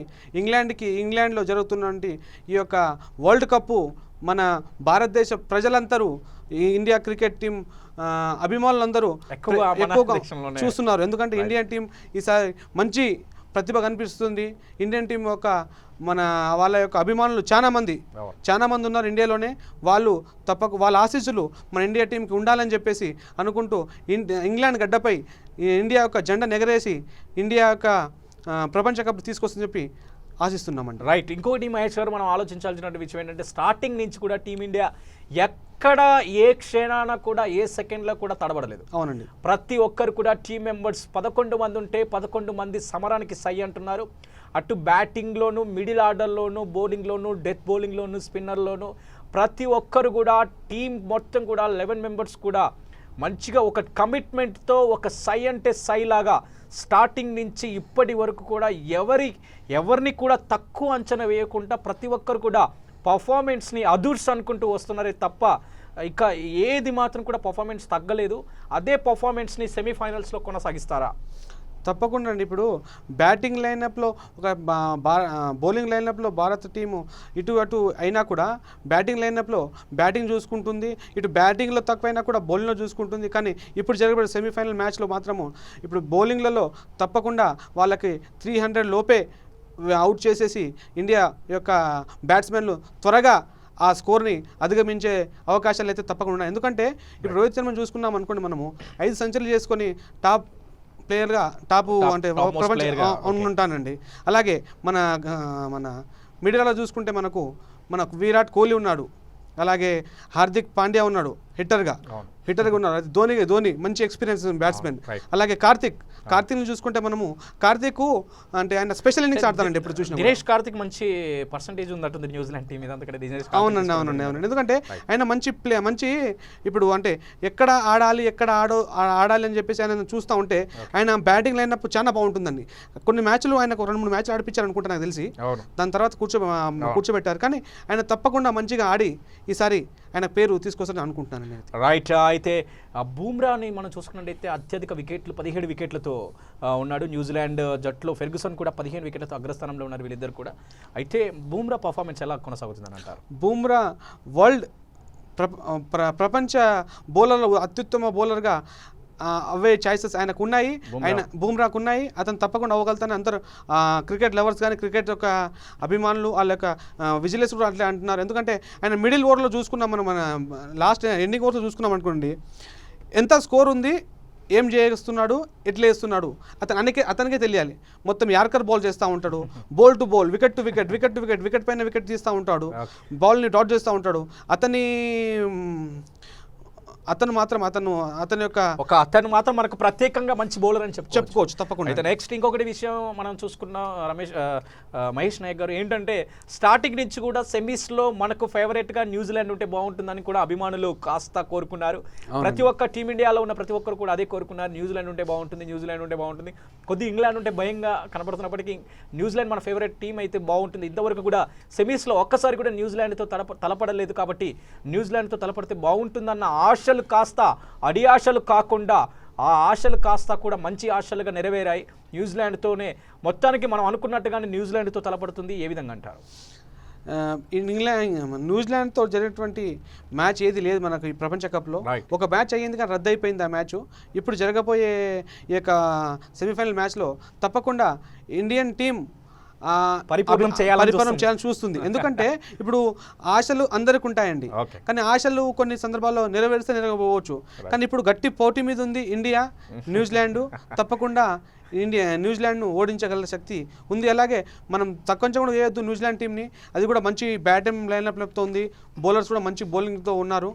Speaker 3: ఇంగ్లాండ్లో జరుగుతున్నటువంటి ఈ యొక్క వరల్డ్ కప్పు మన భారతదేశ ప్రజలందరూ, ఈ ఇండియా క్రికెట్ టీం అభిమానులందరూ ఎక్కువగా చూస్తున్నారు. ఎందుకంటే ఇండియన్ టీం ఈసారి మంచి ప్రతిభ కనిపిస్తుంది. ఇండియన్ టీం యొక్క వాళ్ళ యొక్క అభిమానులు చాలా మంది ఉన్నారు ఇండియాలోనే. వాళ్ళ ఆశీస్సులు మన ఇండియా టీంకి ఉండాలని చెప్పేసి అనుకుంటూ ఇంగ్లాండ్ గడ్డపై ఇండియా యొక్క జెండా ఎగరేసి ఇండియా యొక్క ప్రపంచ కప్ తీసుకొస్తుందని చెప్పి ఆశిస్తున్నామండి.
Speaker 1: రైట్. ఇంకోటి మహేష్ గారు, మనం ఆలోచించాల్సిన విషయం ఏంటంటే స్టార్టింగ్ నుంచి కూడా టీమిండియా ఎక్కడ ఏ క్షణాన కూడా ఏ సెకండ్లో కూడా తడబడలేదు.
Speaker 3: అవునండి.
Speaker 1: ప్రతి ఒక్కరు కూడా టీం మెంబర్స్ 11 మంది ఉంటే 11 మంది సమరానికి సై అంటున్నారు. అటు బ్యాటింగ్లోను, మిడిల్ ఆర్డర్లోను, బౌలింగ్లోను, డెత్ బౌలింగ్లోను, స్పిన్నర్లోను ప్రతి ఒక్కరు కూడా టీం మొత్తం కూడా 11 మెంబర్స్ కూడా మంచిగా ఒక కమిట్మెంట్తో ఒక సై అంటే సై లాగా స్టార్టింగ్ నుంచి ఇప్పటి వరకు కూడా ఎవరిని కూడా తక్కువ అంచనా వేయకుండా ప్రతి ఒక్కరు కూడా పర్ఫార్మెన్స్ని అదూర్స్ అనుకుంటూ వస్తున్నారే తప్ప ఇక ఏది మాత్రం కూడా పర్ఫార్మెన్స్ తగ్గలేదు. అదే పర్ఫార్మెన్స్ని సెమీఫైనల్స్లో కొనసాగిస్తారా?
Speaker 3: తప్పకుండా అండి. ఇప్పుడు బ్యాటింగ్ లైనప్లో బౌలింగ్ లైనప్లో భారత టీము ఇటు అటు అయినా కూడా బ్యాటింగ్ లైనప్లో బ్యాటింగ్ చూసుకుంటుంది, ఇటు బ్యాటింగ్లో తక్కువైనా కూడా బౌలింగ్లో చూసుకుంటుంది. కానీ ఇప్పుడు జరగబడే సెమీఫైనల్ మ్యాచ్లో మాత్రము ఇప్పుడు బౌలింగ్లలో తప్పకుండా వాళ్ళకి 300 లోపే అవుట్ చేసేసి ఇండియా యొక్క బ్యాట్స్మెన్లు త్వరగా ఆ స్కోర్ని అధిగమించే అవకాశాలు అయితే తప్పకుండా ఉన్నాయి. ఎందుకంటే ఇప్పుడు రోహిత్ శర్మను చూసుకున్నాం అనుకోండి, మనము 5 సెంచరీలు చేసుకొని టాప్ ప్లేయర్గా అంటే ప్రపంచం ఉంటానండి. అలాగే మన మిడిల్లో చూసుకుంటే మనకు విరాట్ కోహ్లీ ఉన్నాడు, అలాగే హార్దిక్ పాండ్యా ఉన్నాడు, హిట్టర్గా ఉన్నారు. అది ధోని మంచి ఎక్స్పీరియన్స్ బ్యాట్స్మెన్. అలాగే కార్తిక్ని చూసుకుంటే మనము కార్తిక్ అంటే ఆయన స్పెషల్ ఇన్నింగ్స్ ఆడతానండి ఎప్పుడు చూసినా.
Speaker 1: దినేష్ కార్తిక్ మంచి పర్సంటేజ్ ఉందంటుంది న్యూజిలాండ్ టీం మీద.
Speaker 3: అవునండి. ఎందుకంటే ఆయన మంచి ఇప్పుడు అంటే ఎక్కడ ఆడాలి అని చెప్పేసి ఆయన చూస్తూ ఉంటే ఆయన బ్యాటింగ్ లైనప్ చాలా బాగుంటుందండి. కొన్ని మ్యాచ్లు ఆయన 2-3 మ్యాచ్లు ఆడిపించారు అనుకుంటా నాకు తెలిసి. దాని తర్వాత కూర్చోబెట్టారు. కానీ ఆయన తప్పకుండా మంచిగా ఆడి ఈసారి ఆయన పేరు తీసుకొస్తారని అనుకుంటున్నాను.
Speaker 1: రైట్. అయితే బూమ్రాని మనం చూసుకున్నట్టయితే అత్యధిక వికెట్లు 17 వికెట్లతో ఉన్నాడు న్యూజిలాండ్ జట్టులో. ఫెర్గుసన్ కూడా 15 వికెట్లతో అగ్రస్థానంలో ఉన్నారు వీళ్ళిద్దరు కూడా. అయితే బూమ్రా పర్ఫార్మెన్స్ ఎలా కొనసాగుతుందని అంటారు?
Speaker 3: బూమ్రా వరల్డ్ ప్రపంచ బౌలర్లు అత్యుత్తమ బౌలర్గా అవే ఛాయిసెస్ ఆయనకు ఉన్నాయి, బూమ్రాకు ఉన్నాయి. అతను తప్పకుండా అవ్వగలుగుతాను అందరూ క్రికెట్ లవర్స్ కానీ క్రికెట్ యొక్క అభిమానులు వాళ్ళ యొక్క విజిలెన్స్ కూడా అట్లే అంటున్నారు. ఎందుకంటే ఆయన మిడిల్ ఓవర్లో చూసుకున్నాం, మన లాస్ట్ ఎండింగ్ ఓవర్లో చూసుకున్నాం అనుకోండి, ఎంత స్కోర్ ఉంది, ఏం చేస్తున్నాడు, ఎట్లా వేస్తున్నాడు అతనికే తెలియాలి. మొత్తం యార్కర్ బాల్ చేస్తూ ఉంటాడు, bowl to bowl, wicket to wicket, wicket పైన వికెట్ తీస్తూ ఉంటాడు, బాల్ని డాట్ చేస్తూ ఉంటాడు. అతను మాత్రం మనకు ప్రత్యేకంగా మంచి బౌలర్ అని చెప్పుకోవచ్చు తప్పకుండా. అయితే నెక్స్ట్ ఇంకొకటి విషయం మనం చూసుకున్న మహేష్ నాయక్ గారు ఏంటంటే స్టార్టింగ్ నుంచి కూడా సెమీస్లో మనకు ఫేవరెట్గా న్యూజిలాండ్ ఉంటే బాగుంటుందని కూడా అభిమానులు కాస్త కోరుకున్నారు. ప్రతి ఒక్క టీమిండియాలో ఉన్న ప్రతి ఒక్కరు కూడా అదే కోరుకున్నారు, న్యూజిలాండ్ ఉంటే బాగుంటుంది. కొద్ది ఇంగ్లాండ్ ఉంటే భయంగా కనపడుతున్నప్పటికీ న్యూజిలాండ్ మన ఫేవరెట్ టీం అయితే బాగుంటుంది. ఇంతవరకు కూడా సెమీస్లో ఒక్కసారి కూడా న్యూజిలాండ్తో తలపడలేదు కాబట్టి న్యూజిలాండ్తో తలపడితే బాగుంటుందన్న ఆశ కాస్త అడి ఆశలు కాకుండా ఆ ఆశలు కాస్త కూడా మంచి ఆశలుగా నెరవేరాయి. న్యూజిలాండ్తోనే మొత్తానికి మనం అనుకున్నట్టుగానే న్యూజిలాండ్తో తలపడుతుంది. ఏ విధంగా అంటారు? న్యూజిలాండ్తో జరిగినటువంటి మ్యాచ్ ఏది లేదు మనకు ఈ ప్రపంచ కప్లో. ఒక మ్యాచ్ అయ్యింది కానీ రద్దు అయిపోయింది ఆ మ్యాచ్. ఇప్పుడు జరగబోయే ఈ యొక్క సెమీఫైనల్ మ్యాచ్లో తప్పకుండా ఇండియన్ టీం పరిపూర్ణం చేయాలని చూస్తుంది. ఎందుకంటే ఇప్పుడు ఆశలు అందరికి ఉంటాయండి, కానీ ఆశలు కొన్ని సందర్భాల్లో నెరవేర్చకపోవచ్చు. కానీ ఇప్పుడు గట్టి పోటీ మీద ఉంది న్యూజిలాండ్. తప్పకుండా న్యూజిలాండ్ను ఓడించగల శక్తి ఉంది. అలాగే మనం కొంచెం కూడా వేయొద్దు న్యూజిలాండ్ టీంని. అది కూడా మంచి బ్యాటింగ్ లైనప్తో ఉంది, బౌలర్స్ కూడా మంచి బౌలింగ్తో ఉన్నారు,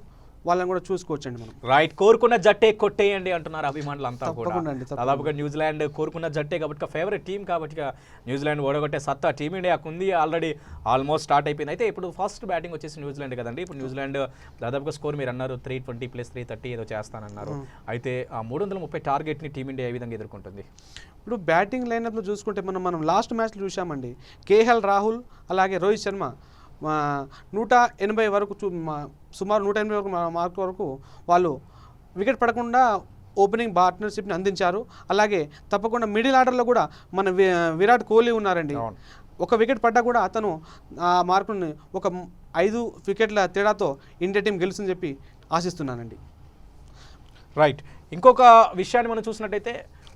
Speaker 3: వాళ్ళని కూడా చూసుకోవచ్చండి మనం.
Speaker 1: రైట్. కోరుకున్న జట్టే కొట్టేయండి అంటున్నారు అభిమానులు అంతా కూడా. దాదాపుగా న్యూజిలాండ్ కోరుకున్న జట్టే కాబట్టి ఫేవరెట్ టీం కాబట్టి న్యూజిలాండ్ ఓడగొట్టే సత్తా టీమిండియాకు ఉంది. ఆల్మోస్ట్ స్టార్ట్ అయిపోయింది. అయితే ఇప్పుడు ఫస్ట్ బ్యాటింగ్ వచ్చేసి న్యూజిలాండ్ కదండి. ఇప్పుడు న్యూజిలాండ్ దాదాపుగా స్కోర్ మీరు అన్నారు 320 + 330 ఏదో చేస్తానన్నారు. అయితే ఆ 330 టార్గెట్ని టీమిండియా ఏ విధంగా ఎదుర్కొంటుంది?
Speaker 3: ఇప్పుడు బ్యాటింగ్ లైనప్లో చూసుకుంటే మనం లాస్ట్ మ్యాచ్లో చూసామండి, కేఎల్ రాహుల్ అలాగే రోహిత్ శర్మ 180 వరకు సుమారు 180 వరకు మార్క్ వరకు వాళ్ళు వికెట్ పడకుండా ఓపెనింగ్ పార్ట్నర్షిప్ని అందించారు. అలాగే తప్పకుండా మిడిల్ ఆర్డర్లో కూడా మన విరాట్ కోహ్లీ ఉన్నారండి. ఒక వికెట్ పడ్డా కూడా అతను ఆ మార్కుని ఒక 5 వికెట్ల తేడాతో ఇండియా టీం గెలుస్తుందని చెప్పి ఆశిస్తున్నానండి.
Speaker 1: రైట్. ఇంకొక విషయాన్ని మనం చూసినట్టయితే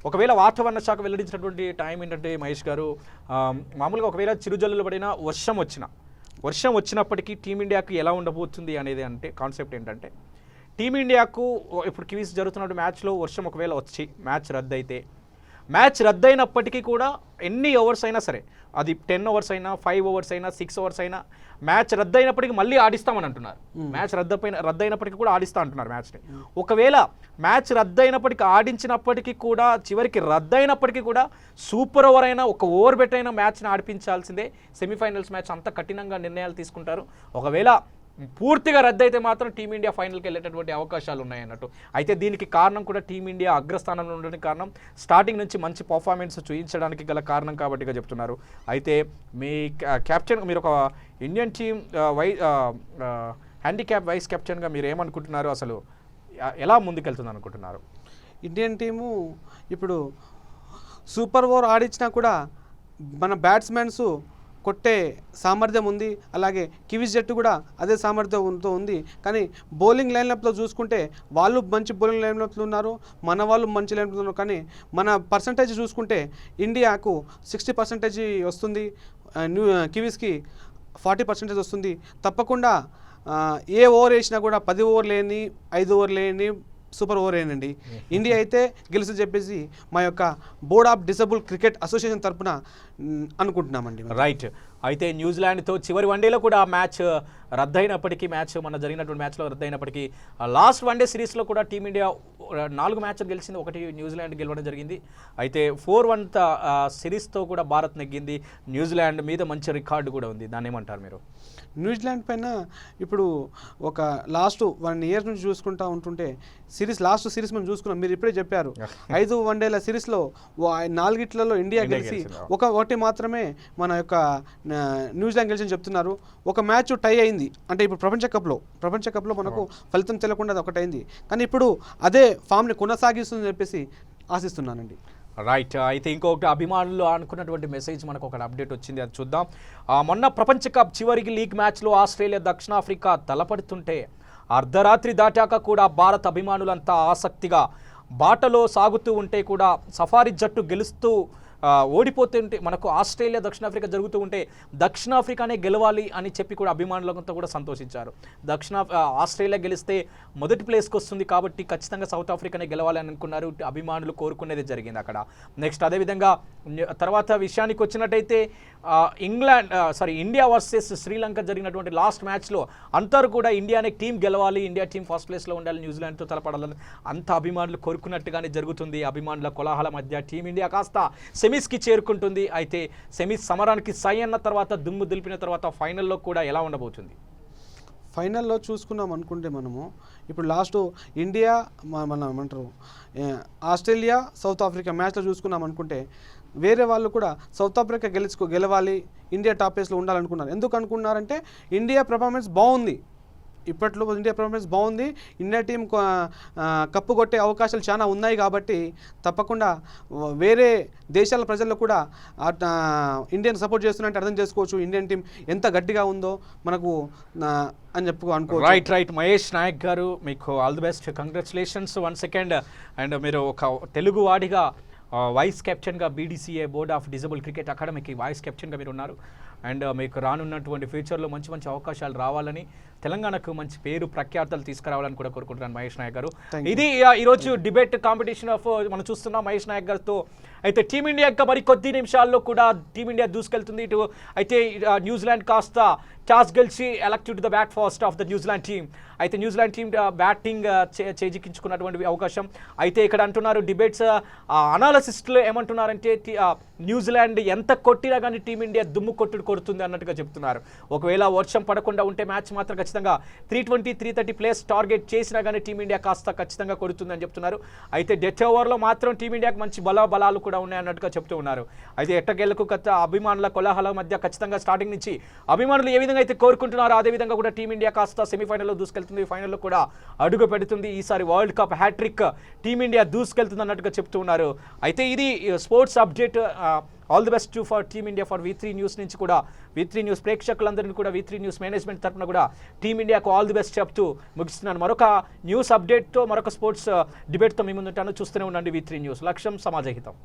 Speaker 1: ఒకవేళ వాతావరణ శాఖ వెల్లడించినటువంటి టైం ఏంటంటే మహేష్ గారు, మామూలుగా ఒకవేళ చిరుజల్లులు పడిన వర్షం వచ్చినప్పటికీ టీమిండియాకు ఎలా ఉండబోతుంది అనేది అంటే కాన్సెప్ట్ ఏంటంటే టీమిండియాకు ఇప్పుడు కివీస్ జరుగుతున్న మ్యాచ్లో వర్షం ఒకవేళ వచ్చి మ్యాచ్ రద్దయినప్పటికీ కూడా ఎన్ని ఓవర్స్ అయినా సరే, అది 10 ఓవర్స్ అయినా 5 ఓవర్స్ అయినా 6 ఓవర్స్ అయినా మ్యాచ్ రద్దయినప్పటికీ మళ్ళీ ఆడిస్తామని అంటున్నారు. మ్యాచ్ రద్దయినప్పటికీ కూడా ఆడిస్తా అంటున్నారు మ్యాచ్ని. ఒకవేళ మ్యాచ్ రద్దయినప్పటికీ ఆడించినప్పటికీ కూడా చివరికి రద్దయినప్పటికీ కూడా సూపర్ ఓవర్ అయినా ఒక ఓవర్ బెట్ అయినా మ్యాచ్ని ఆడిపించాల్సిందే. సెమీఫైనల్స్ మ్యాచ్ అంత కఠినంగా నిర్ణయాలు తీసుకుంటారు. ఒకవేళ పూర్తిగా రద్దయితే మాత్రం టీమిండియా ఫైనల్కి వెళ్ళేటటువంటి అవకాశాలు ఉన్నాయన్నట్టు. అయితే దీనికి కారణం కూడా టీమిండియా అగ్రస్థానంలో ఉండడానికి కారణం స్టార్టింగ్ నుంచి మంచి పర్ఫార్మెన్స్ చూపించడానికి గల కారణం కాబట్టిగా చెప్తున్నారు. అయితే మీ కెప్టెన్, మీరు ఒక ఇండియన్ టీం హ్యాండిక్యాప్ వైస్ కెప్టెన్గా మీరు ఏమనుకుంటున్నారు, అసలు ఎలా ముందుకెళ్తుంది అనుకుంటున్నారు?
Speaker 3: ఇండియన్ టీము ఇప్పుడు సూపర్ ఓవర్ ఆడించినా కూడా మన బ్యాట్స్మెన్స్ కొట్టే సామర్థ్యం ఉంది. అలాగే కివీస్ జట్టు కూడా అదే సామర్థ్యంతో ఉంది. కానీ బౌలింగ్ లైన్అప్లో చూసుకుంటే వాళ్ళు మంచి బౌలింగ్ లైన్అప్లో ఉన్నారు, మన వాళ్ళు మంచి లైన్అప్లో ఉన్నారు. కానీ మన పర్సంటేజ్ చూసుకుంటే ఇండియాకు 60% వస్తుంది, కివీస్కి 40% వస్తుంది. తప్పకుండా ఏ ఓవర్ వేసినా కూడా 10 ఓవర్ లేని 5 ఓవర్ లేని సూపర్ ఓవర్ ఏనండి ఇండియా అయితే గెలుసు చెప్పేసి మా యొక్క board of disable cricket association తరఫున అనుకుంటున్నామండి.
Speaker 1: రైట్. అయితే న్యూజిలాండ్తో చివరి వన్డేలో కూడా మ్యాచ్ రద్దయినప్పటికీ మన జరిగినటువంటి మ్యాచ్లో రద్దయినప్పటికీ లాస్ట్ వన్డే సిరీస్లో కూడా టీమిండియా 4 మ్యాచ్లు గెలిచింది, 1 న్యూజిలాండ్ గెలవడం జరిగింది. అయితే 4-1 సిరీస్తో కూడా భారత్ నెగ్గింది. న్యూజిలాండ్ మీద మంచి రికార్డు కూడా ఉంది. దాన్ని ఏమంటారు మీరు?
Speaker 3: న్యూజిలాండ్ పైన ఇప్పుడు ఒక లాస్ట్ 1 ఇయర్ నుంచి చూసుకుంటా ఉంటుంటే లాస్ట్ సిరీస్ మనం చూసుకున్నాం. మీరు ఇప్పుడే చెప్పారు 5 వన్డేల సిరీస్లో 4 ఇండియా గెలిచి ఒకటి మాత్రమే మన యొక్క న్యూజిలాండ్ గెలిచి చెప్తున్నారు. ఒక మ్యాచ్ టై అయింది, అంటే ఇప్పుడు ప్రపంచ కప్లో మనకు ఫలితం తెలియకుండా అది ఒకటైంది. కానీ ఇప్పుడు అదే ఫామ్ని కొనసాగిస్తుందని చెప్పేసి ఆశిస్తున్నానండి.
Speaker 1: రైట్. అయితే ఇంకొకటి అభిమానులు అనుకున్నటువంటి మెసేజ్ మనకు ఒక అప్డేట్ వచ్చింది, అది చూద్దాం. మొన్న ప్రపంచ కప్ చివరికి లీగ్ మ్యాచ్లో ఆస్ట్రేలియా దక్షిణాఫ్రికా తలపడుతుంటే అర్ధరాత్రి దాటాక కూడా భారత్ అభిమానులంతా ఆసక్తిగా బాటలో సాగుతూ ఉంటే కూడా సఫారీ జట్టు గెలుస్తూ ఓడిపోతుంటే మనకు ఆస్ట్రేలియా దక్షిణాఫ్రికా జరుగుతూ ఉంటే దక్షిణాఫ్రికానే గెలవాలి అని చెప్పి కూడా అభిమానులంతా కూడా సంతోషించారు. ఆస్ట్రేలియా గెలిస్తే మొదటి ప్లేస్కి వస్తుంది కాబట్టి ఖచ్చితంగా సౌత్ ఆఫ్రికానే గెలవాలి అని అనుకున్నారు. అభిమానులు కోరుకునేది జరిగింది అక్కడ. నెక్స్ట్ అదేవిధంగా తర్వాత విషయానికి వచ్చినట్టయితే ఇండియా వర్సెస్ శ్రీలంక జరిగినటువంటి లాస్ట్ మ్యాచ్లో అందరూ కూడా ఇండియానే టీం గెలవాలి, ఇండియా టీం ఫస్ట్ ప్లేస్లో ఉండాలి, న్యూజిలాండ్తో తలపడాలని అంత అభిమానులు కోరుకున్నట్టుగానే జరుగుతుంది. అభిమానుల కోలాహల మధ్య టీమిండియా కాస్త సెమీస్కి చేరుకుంటుంది. అయితే సెమీస్ సమరానికి సై అన్న తర్వాత దుమ్ము దులిపిన తర్వాత ఫైనల్లో కూడా ఎలా ఉండబోతుంది?
Speaker 3: ఫైనల్లో చూసుకున్నాం అనుకుంటే మనము ఇప్పుడు లాస్ట్ ఇండియా ఏమంటారు ఆస్ట్రేలియా సౌత్ ఆఫ్రికా మ్యాచ్లో చూసుకున్నాం అనుకుంటే వేరే వాళ్ళు కూడా సౌత్ ఆఫ్రికా గెలవాలి, ఇండియా టాప్ ప్లేస్లో ఉండాలనుకున్నారు. ఎందుకు అనుకున్నారంటే ఇండియా పర్ఫార్మెన్స్ బాగుంది, ఇప్పట్లో ఇండియా పర్ఫార్మెన్స్ బాగుంది, ఇండియా టీం కప్పు కొట్టే అవకాశాలు చాలా ఉన్నాయి కాబట్టి తప్పకుండా వేరే దేశాల ప్రజల్లో కూడా ఇండియన్ సపోర్ట్ చేస్తున్నట్టు అర్థం చేసుకోవచ్చు. ఇండియన్ టీం ఎంత గట్టిగా ఉందో మనకు అని అనుకోవచ్చు.
Speaker 1: రైట్ మహేష్ నాయక్ గారు, మీకు all the best, congratulations one second. And మీరు ఒక తెలుగు వాడిగా వైస్ కెప్టెన్గా BDCA board of disable cricket అకాడమీకి వైస్ కెప్టెన్గా మీరు ఉన్నారు. అండ్ మీకు రానున్నటువంటి ఫ్యూచర్లో మంచి మంచి అవకాశాలు రావాలని, తెలంగాణకు మంచి పేరు ప్రఖ్యాతలు తీసుకురావాలని కూడా కోరుకుంటున్నాను మహేష్ నాయక్ గారు. ఇది ఈరోజు డిబేట్ కాంపిటీషన్ ఆఫ్ మనం చూస్తున్నాం మహేష్ నాయక్ గారితో. అయితే టీమిండియా ఇంకా మరి కొద్ది నిమిషాల్లో కూడా టీమిండియా దూసుకెళ్తుంది. ఇటు అయితే న్యూజిలాండ్ కాస్త టాస్ గెలిచి elected to the bat first of the New Zealand team. అయితే న్యూజిలాండ్ టీం బ్యాటింగ్ చేజిక్కించుకున్నటువంటి అవకాశం. అయితే ఇక్కడ అంటున్నారు డిబేట్స్ అనాలసిస్టులు ఏమంటున్నారంటే న్యూజిలాండ్ ఎంత కొట్టినా కానీ టీమిండియా దుమ్ము కొడుతుంది అన్నట్టుగా చెప్తున్నారు. ఒకవేళ వర్షం పడకుండా ఉంటే మ్యాచ్ మాత్రం ఖచ్చితంగా 320, 330 ప్లేస్ టార్గెట్ చేసినా కానీ టీమిండియా కాస్త ఖచ్చితంగా కొడుతుందని చెప్తున్నారు. అయితే డెత్ ఓవర్లో మాత్రం టీమిండియాకి మంచి బలాలు కూడా ఉన్నాయన్నట్టుగా చెప్తూ ఉన్నారు. అయితే ఎట్టకేలకు అభిమానుల కోలాహల మధ్య ఖచ్చితంగా స్టార్టింగ్ నుంచి అభిమానులు ఏ విధంగా అయితే కోరుకుంటున్నారో అదేవిధంగా కూడా టీమిండియా కాస్త సెమీఫైనల్లో దూసుకెళ్తుంది, ఫైనల్లో కూడా అడుగు పెడుతుంది. ఈసారి వరల్డ్ కప్ హ్యాట్రిక్ టీమిండియా దూసుకెళ్తుంది అన్నట్టుగా చెప్తూ ఉన్నారు. అయితే ఇది sports update. All the best for team India for V3 news నుంచి కూడా, V3 న్యూస్ ప్రేక్షకులందరినీ కూడా, V3 న్యూస్ మేనేజ్మెంట్ తరఫున కూడా టీమిండియాకు ఆల్ ది బెస్ట్ చెప్తూ ముగిస్తున్నాను. మరొక న్యూస్ అప్డేట్తో, మరొక స్పోర్ట్స్ డిబేట్తో మీ ముందుంటాను. చూస్తూనే ఉండండి V3 న్యూస్. లక్ష్యం సమాజహితం.